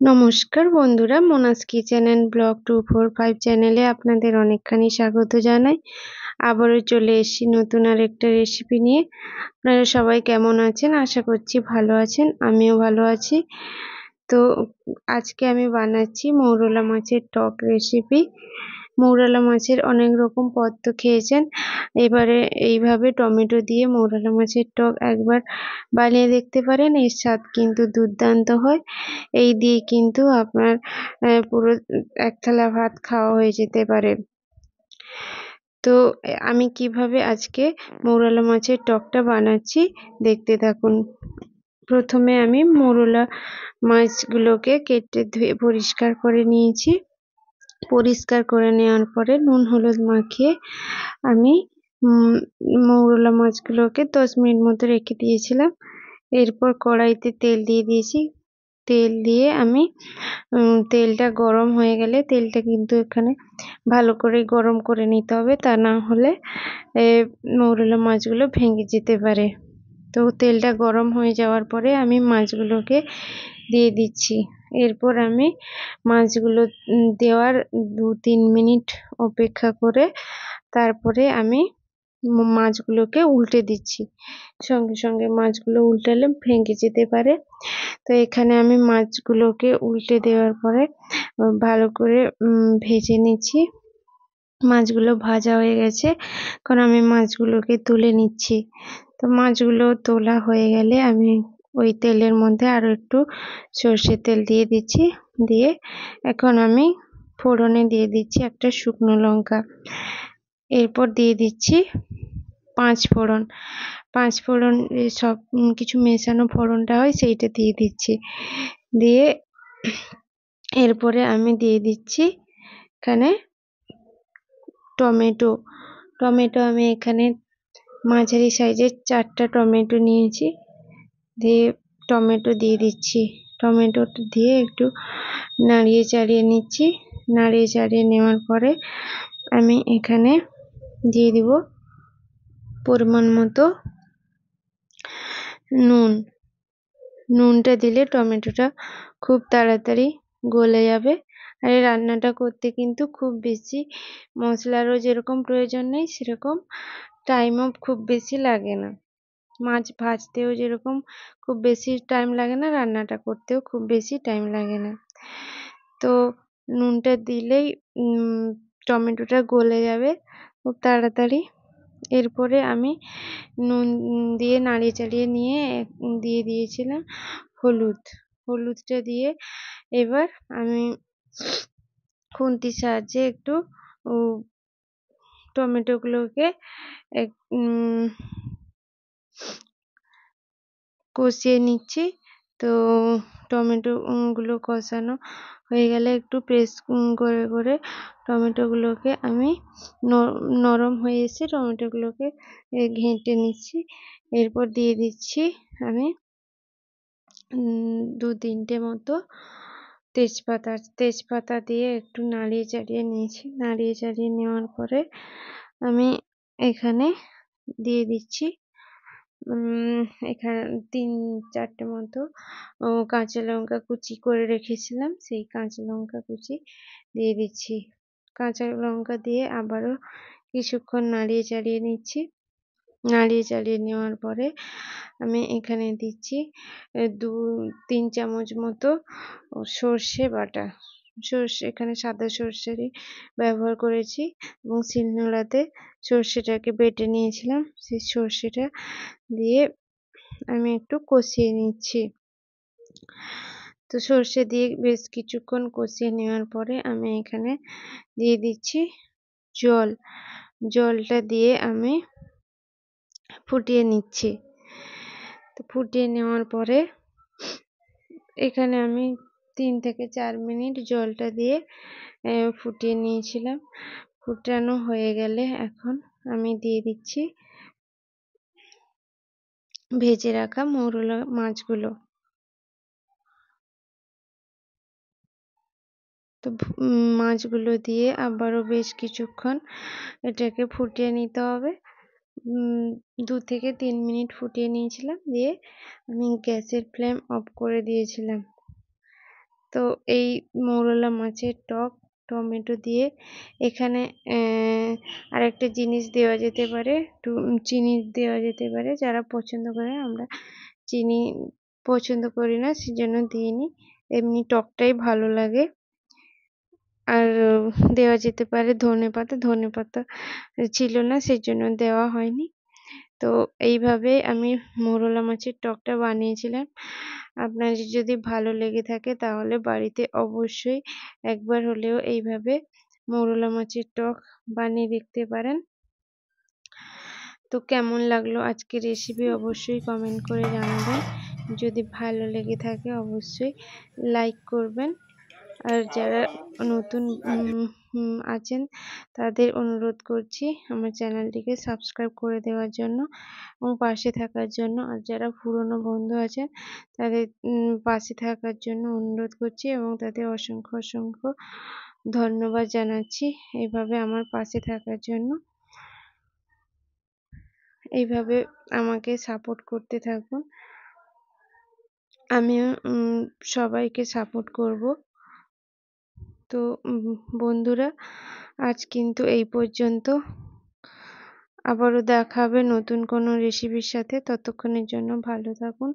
নমস্কার বন্ধুরা, Monas kitchen and blog 245 চ্যানেলে আপনাদের অনেকখানি স্বাগত জানাই। আবারও চলে এসেছি নতুন আরেকটা রেসিপি নিয়ে। আপনারা সবাই কেমন আছেন? আশা করছি ভালো আছেন, আমিও ভালো আছি। তো আজকে আমি বানাচ্ছি মৌরলা মাছের টক রেসিপি। মৌরলা মাছের অনেক রকম পদ তো খেয়েছেন, এবারে এইভাবে টমেটো দিয়ে মৌরলা মাছের টক একবার বানিয়ে দেখতে পারেন। এর স্বাদ কিন্তু দুর্দান্ত হয়। এই দিয়ে কিন্তু আপনার পুরো এক থালা ভাত খাওয়া হয়ে যেতে পারে। তো আমি কিভাবে আজকে মৌরলা মাছের টকটা বানাচ্ছি দেখতে থাকুন। প্রথমে আমি মৌরলা মাছগুলোকে কেটে ধুয়ে পরিষ্কার করে নিয়েছি। পরিষ্কার করে নেওয়ার পরে নুন হলুদ মাখিয়ে আমি মৌরলা মাছগুলোকে 10 মিনিট মতো রেখে দিয়েছিলাম। এরপর কড়াইতে তেল দিয়ে দিয়েছি। তেল দিয়ে আমি তেলটা গরম হয়ে গেলে তেলটা কিন্তু এখানে ভালো করে গরম করে নিতে হবে, তা না হলে মৌরলা মাছগুলো ভেঙে যেতে পারে। তো তেলটা গরম হয়ে যাওয়ার পরে আমি মাছগুলোকে দিয়ে দিচ্ছি। এরপর আমি মাছগুলো দেওয়ার 2-3 মিনিট অপেক্ষা করে তারপরে আমি মাছগুলোকে উল্টে দিচ্ছি। সঙ্গে সঙ্গে মাছগুলো উল্টালে ভেঙে যেতে পারে। তো এখানে আমি মাছগুলোকে উল্টে দেওয়ার পরে ভালো করে ভেজে নিচ্ছি। মাছগুলো ভাজা হয়ে গেছে, এখন আমি মাছগুলোকে তুলে নিচ্ছি। তো মাছগুলো তোলা হয়ে গেলে আমি ওই তেলের মধ্যে আরো একটু সর্ষের তেল দিয়ে দিচ্ছি। দিয়ে এখন আমি ফোড়নে দিয়ে দিচ্ছি একটা শুকনো লঙ্কা। এরপর দিয়ে দিচ্ছি 5 ফোড়ন। 5 ফোড়ন সব কিছু মেশানো ফোড়নটা হয় সেইটা দিয়ে দিচ্ছি। দিয়ে এরপরে আমি দিয়ে দিচ্ছি এখানে টমেটো। টমেটো আমি এখানে মাঝারি সাইজের 4টা টমেটো নিয়েছি। দিয়ে টমেটো দিয়ে দিচ্ছি। টমেটোটা দিয়ে একটু নাড়িয়ে চাড়িয়ে নিচ্ছি। নাড়িয়ে চাড়িয়ে নেওয়ার পরে আমি এখানে দিয়ে দিব পরিমাণ মতো নুন। নুনটা দিলে টমেটোটা খুব তাড়াতাড়ি গলে যাবে। আর এই রান্নাটা করতে কিন্তু খুব বেশি মশলারও যেরকম প্রয়োজন নেই, সেরকম টাইমও খুব বেশি লাগে না। মাছ ভাজতেও যেরকম খুব বেশি টাইম লাগে না, রান্নাটা করতেও খুব বেশি টাইম লাগে না। তো নুনটা দিলেই টমেটোটা গলে যাবে খুব তাড়াতাড়ি। এরপরে আমি নুন দিয়ে নাড়িয়ে চাড়িয়ে নিয়ে দিয়ে দিয়েছিলাম হলুদ। হলুদটা দিয়ে এবার আমি খুন্তির সাহায্যে একটু টমেটোগুলোকে কষিয়ে নিচ্ছি। তো টমেটো গুলো কষানো হয়ে গেলে একটু প্রেস করে করে টমেটোগুলোকে আমি নরম হয়ে এসে টমেটোগুলোকে ঘেঁটে নিচ্ছি। এরপর দিয়ে দিচ্ছি আমি 2-3টে মতো তেজপাতা। তেজপাতা দিয়ে একটু নাড়িয়ে চাড়িয়ে নিয়েছি। নাড়িয়ে চাড়িয়ে নেওয়ার পরে আমি এখানে দিয়ে দিচ্ছি এখানে 3-4টে মতো কাঁচা লঙ্কা কুচি করে রেখেছিলাম, সেই কাঁচা লঙ্কা কুচি দিয়ে দিচ্ছি। কাঁচা লঙ্কা দিয়ে আবারও কিছুক্ষণ নাড়িয়ে চাড়িয়ে নিচ্ছি। নাড়িয়ে চাড়িয়ে নেওয়ার পরে আমি এখানে দিচ্ছি 2-3 চামচ মতো সর্ষে বাটা। সর্ষে এখানে সাদা সর্ষেরই ব্যবহার করেছি এবং শিলনোড়াতে সর্ষেটাকে বেটে নিয়েছিলাম। সেই সর্ষেটা দিয়ে আমি একটু কষিয়ে নিচ্ছি। তো সর্ষে দিয়ে বেশ কিছুক্ষণ কষিয়ে নেওয়ার পরে আমি এখানে দিয়ে দিচ্ছি জল। জলটা দিয়ে আমি ফুটিয়ে নিচ্ছি। তো ফুটিয়ে নেওয়ার পরে এখানে আমি 3-4 মিনিট জলটা দিয়ে ফুটিয়ে নিয়েছিলাম। ফুটানো হয়ে গেলে এখন আমি দিয়ে দিচ্ছি ভেজে রাখা মৌরলা মাছগুলো। তো মাছগুলো দিয়ে আবারও বেশ কিছুক্ষণ এটাকে ফুটিয়ে নিতে হবে। 2-3 মিনিট ফুটিয়ে নিয়েছিলাম, দিয়ে আমি গ্যাসের ফ্লেম অফ করে দিয়েছিলাম। তো এই মৌরলা মাছের টক টমেটো দিয়ে এখানে আরেকটা জিনিস দেওয়া যেতে পারে, একটু চিনি দেওয়া যেতে পারে। যারা পছন্দ করে, আমরা চিনি পছন্দ করি না, সেজন্য দিইনি। এমনি টকটাই ভালো লাগে। আর দেওয়া যেতে পারে ধনেপাতা। ধনেপাতা ছিল না, সেজন্য দেওয়া হয়নি। তো এইভাবে আমি মৌরলা মাছের টকটা বানিয়েছিলাম। আপনাদের যদি ভালো লেগে থাকে তাহলে বাড়িতে অবশ্যই একবার হলেও এইভাবে মৌরলা মাছের টক বানিয়ে দেখতে পারেন। তো কেমন লাগলো আজকের রেসিপি অবশ্যই কমেন্ট করে জানাবেন। যদি ভালো লেগে থাকে অবশ্যই লাইক করবেন। আর যারা নতুন আছেন তাদের অনুরোধ করছি আমার চ্যানেলটিকে সাবস্ক্রাইব করে দেওয়ার জন্য এবং পাশে থাকার জন্য। আর যারা পুরনো বন্ধু আছেন তাদের পাশে থাকার জন্য অনুরোধ করছি এবং তাদের অসংখ্য অসংখ্য ধন্যবাদ জানাচ্ছি এইভাবে আমার পাশে থাকার জন্য। এইভাবে আমাকে সাপোর্ট করতে থাকুন, আমিও সবাইকে সাপোর্ট করব। তো বন্ধুরা, আজ কিন্তু এই পর্যন্ত। আবারও দেখা হবে নতুন কোনো রেসিপির সাথে। ততক্ষণের জন্য ভালো থাকুন,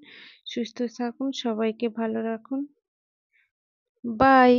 সুস্থ থাকুন, সবাইকে ভালো রাখুন। বাই।